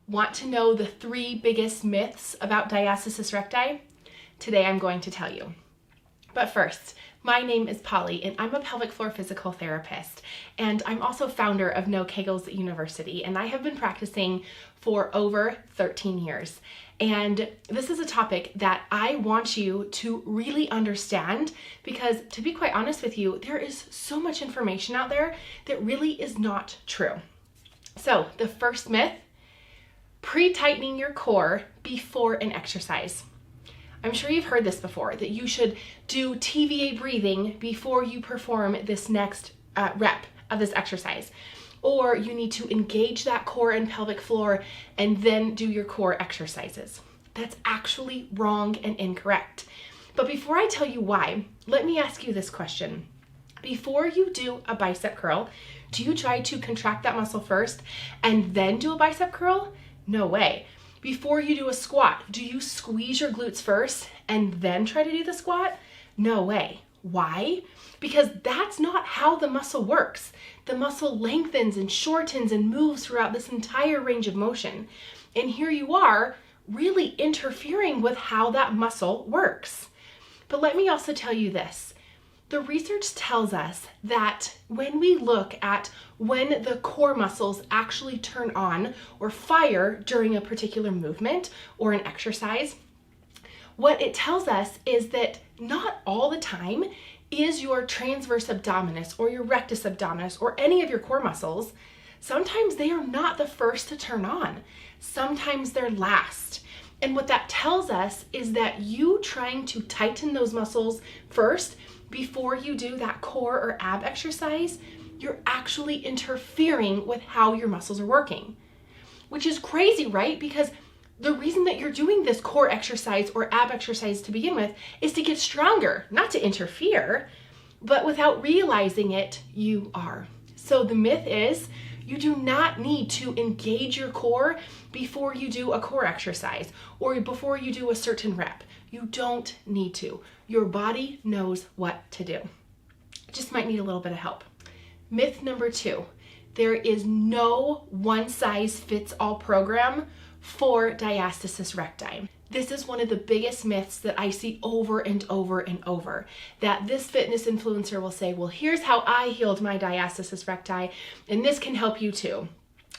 Want to know the 3 biggest myths about diastasis recti? Today I'm going to tell you. But first, my name is Polly and I'm a pelvic floor physical therapist, and I'm also founder of No Kegels University, and I have been practicing for over 13 years. And this is a topic that I want you to really understand because, to be quite honest with you, there is so much information out there that really is not true. So the first myth: pre-tightening your core before an exercise. I'm sure you've heard this before, that you should do TVA breathing before you perform this next rep of this exercise. Or you need to engage that core and pelvic floor and then do your core exercises. That's actually wrong and incorrect. But before I tell you why, let me ask you this question. Before you do a bicep curl, do you try to contract that muscle first and then do a bicep curl? No way. Before you do a squat, do you squeeze your glutes first and then try to do the squat? No way. Why? Because that's not how the muscle works. The muscle lengthens and shortens and moves throughout this entire range of motion. And here you are really interfering with how that muscle works. But let me also tell you this. The research tells us that when we look at when the core muscles actually turn on or fire during a particular movement or an exercise, what it tells us is that not all the time is your transverse abdominis or your rectus abdominis or any of your core muscles. Sometimes they are not the first to turn on. Sometimes they're last. And what that tells us is that you trying to tighten those muscles first before you do that core or ab exercise, you're actually interfering with how your muscles are working. Which is crazy, right? Because the reason that you're doing this core exercise or ab exercise to begin with is to get stronger, not to interfere, but without realizing it, you are. So the myth is you do not need to engage your core before you do a core exercise or before you do a certain rep. You don't need to. Your body knows what to do. It just might need a little bit of help. Myth number 2, there is no one-size-fits-all program for diastasis recti. This is one of the biggest myths that I see over and over and over, that this fitness influencer will say, well, here's how I healed my diastasis recti, and this can help you too.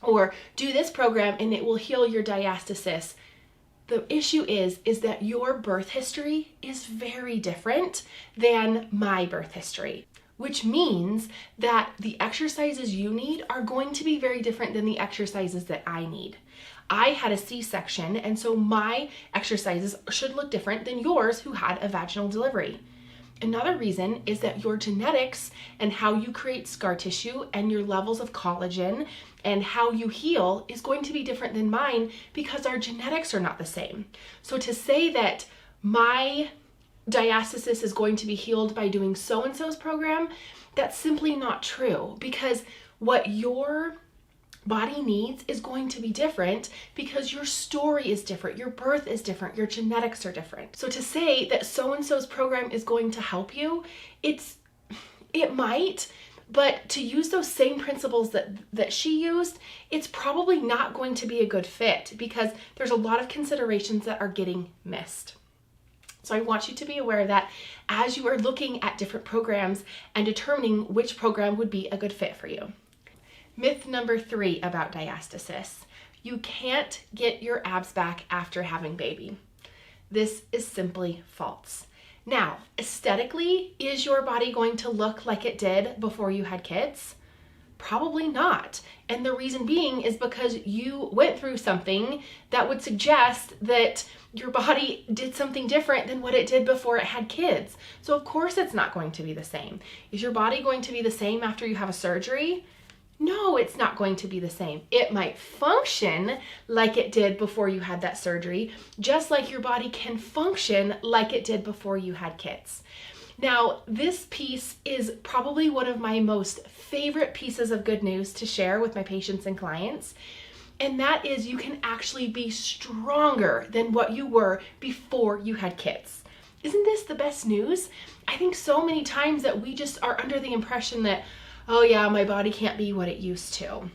Or do this program and it will heal your diastasis. The issue is that your birth history is very different than my birth history, which means that the exercises you need are going to be very different than the exercises that I need. I had a C-section, and so my exercises should look different than yours who had a vaginal delivery. Another reason is that your genetics and how you create scar tissue and your levels of collagen and how you heal is going to be different than mine because our genetics are not the same. So to say that my diastasis is going to be healed by doing so-and-so's program, that's simply not true, because what your body needs is going to be different because your story is different, your birth is different, your genetics are different. So to say that so-and-so's program is going to help you, it might, but to use those same principles that she used, it's probably not going to be a good fit because there's a lot of considerations that are getting missed. So I want you to be aware of that as you are looking at different programs and determining which program would be a good fit for you. Myth number 3 about diastasis: you can't get your abs back after having baby. This is simply false. Now, aesthetically, is your body going to look like it did before you had kids? Probably not. And the reason being is because you went through something that would suggest that your body did something different than what it did before it had kids. So of course it's not going to be the same. Is your body going to be the same after you have a surgery? No, it's not going to be the same. It might function like it did before you had that surgery, just like your body can function like it did before you had kids. Now, this piece is probably one of my most favorite pieces of good news to share with my patients and clients, and that is you can actually be stronger than what you were before you had kids. Isn't this the best news? I think so many times that we just are under the impression that, oh yeah, my body can't be what it used to.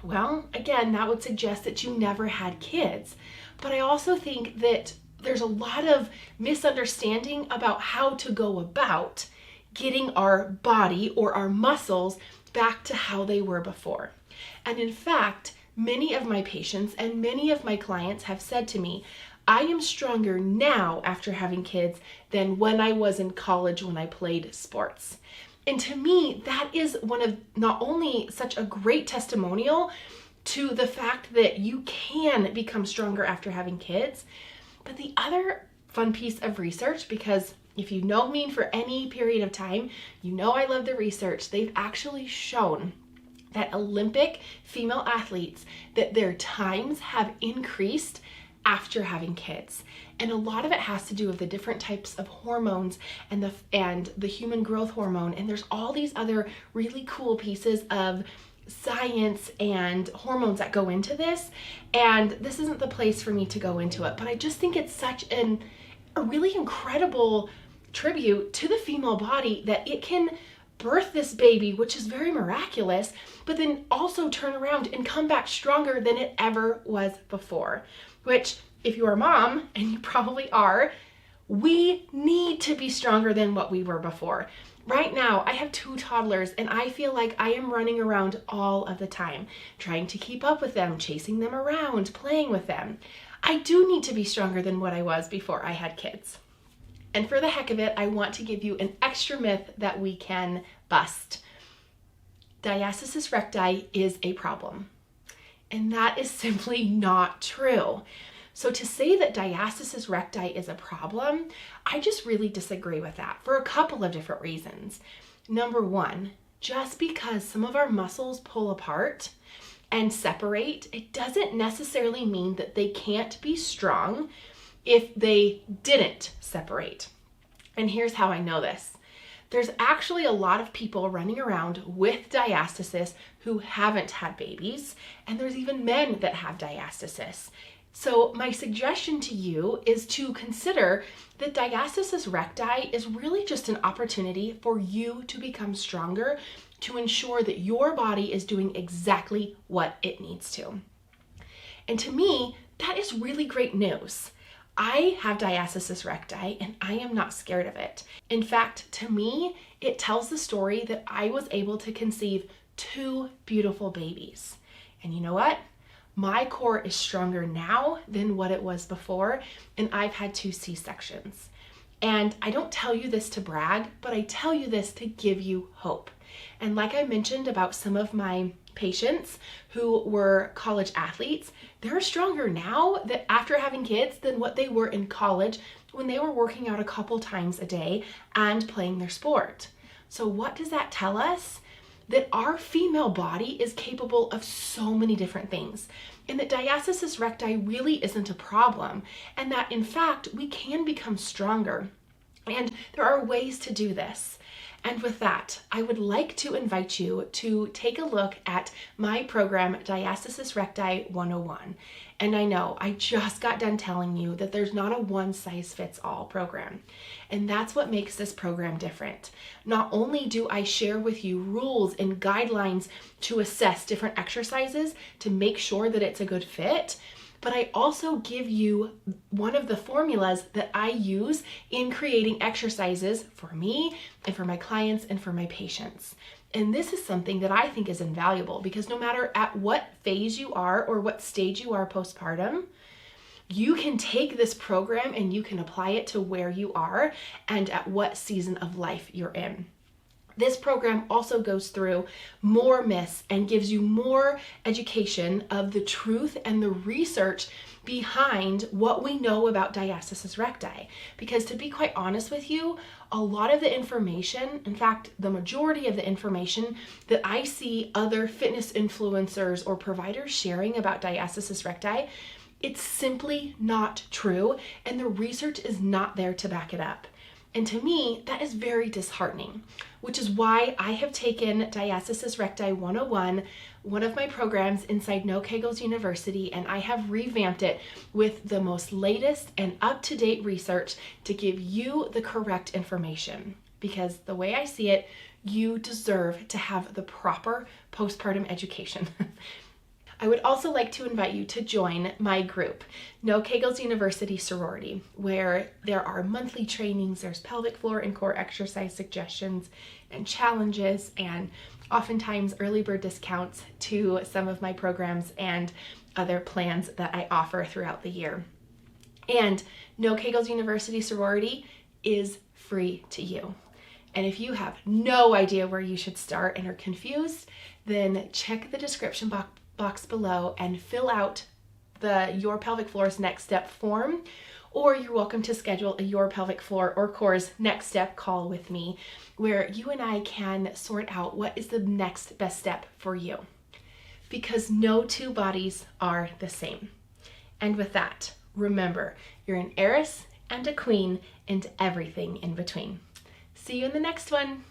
Well, again, that would suggest that you never had kids. But I also think that there's a lot of misunderstanding about how to go about getting our body or our muscles back to how they were before. And in fact, many of my patients and many of my clients have said to me, I am stronger now after having kids than when I was in college when I played sports. And to me, that is one of not only such a great testimonial to the fact that you can become stronger after having kids, but the other fun piece of research, because if you know me for any period of time, you know I love the research. They've actually shown that Olympic female athletes, that their times have increased after having kids. And a lot of it has to do with the different types of hormones and the human growth hormone. And there's all these other really cool pieces of science and hormones that go into this. And this isn't the place for me to go into it, but I just think it's such a really incredible tribute to the female body that it can birth this baby, which is very miraculous, but then also turn around and come back stronger than it ever was before. Which, if you're a mom, and you probably are, we need to be stronger than what we were before. Right now, I have 2 toddlers, and I feel like I am running around all of the time, trying to keep up with them, chasing them around, playing with them. I do need to be stronger than what I was before I had kids. And for the heck of it, I want to give you an extra myth that we can bust. Diastasis recti is a problem. And that is simply not true. So to say that diastasis recti is a problem, I just really disagree with that for a couple of different reasons. Number one, just because some of our muscles pull apart and separate, it doesn't necessarily mean that they can't be strong if they didn't separate. And here's how I know this. There's actually a lot of people running around with diastasis who haven't had babies, and there's even men that have diastasis. So my suggestion to you is to consider that diastasis recti is really just an opportunity for you to become stronger, to ensure that your body is doing exactly what it needs to. And to me, that is really great news. I have diastasis recti and I am not scared of it. In fact, to me, it tells the story that I was able to conceive 2 beautiful babies. And you know what? My core is stronger now than what it was before, and I've had 2 C-sections. And I don't tell you this to brag, but I tell you this to give you hope. And like I mentioned about some of my patients who were college athletes, they're stronger now that after having kids than what they were in college when they were working out a couple times a day and playing their sport. So what does that tell us? That our female body is capable of so many different things, and that diastasis recti really isn't a problem, and that in fact we can become stronger. And there are ways to do this. And with that, I would like to invite you to take a look at my program, Diastasis Recti 101. And I know I just got done telling you that there's not a one-size-fits-all program. And that's what makes this program different. Not only do I share with you rules and guidelines to assess different exercises to make sure that it's a good fit, but I also give you one of the formulas that I use in creating exercises for me and for my clients and for my patients. And this is something that I think is invaluable because no matter at what phase you are or what stage you are postpartum, you can take this program and you can apply it to where you are and at what season of life you're in. This program also goes through more myths and gives you more education of the truth and the research behind what we know about diastasis recti. Because to be quite honest with you, a lot of the information, in fact, the majority of the information that I see other fitness influencers or providers sharing about diastasis recti, it's simply not true, and the research is not there to back it up. And to me, that is very disheartening, which is why I have taken Diastasis Recti 101, one of my programs inside No Kegels University, and I have revamped it with the most latest and up-to-date research to give you the correct information. Because the way I see it, you deserve to have the proper postpartum education. I would also like to invite you to join my group, No Kegels University Sorority, where there are monthly trainings, there's pelvic floor and core exercise suggestions and challenges, and oftentimes early bird discounts to some of my programs and other plans that I offer throughout the year. And No Kegels University Sorority is free to you. And if you have no idea where you should start and are confused, then check the description box below and fill out the Your Pelvic Floor's Next Step form, or you're welcome to schedule a Your Pelvic Floor or Core's Next Step call with me, where you and I can sort out what is the next best step for you. Because no two bodies are the same. And with that, remember, you're an heiress and a queen and everything in between. See you in the next one.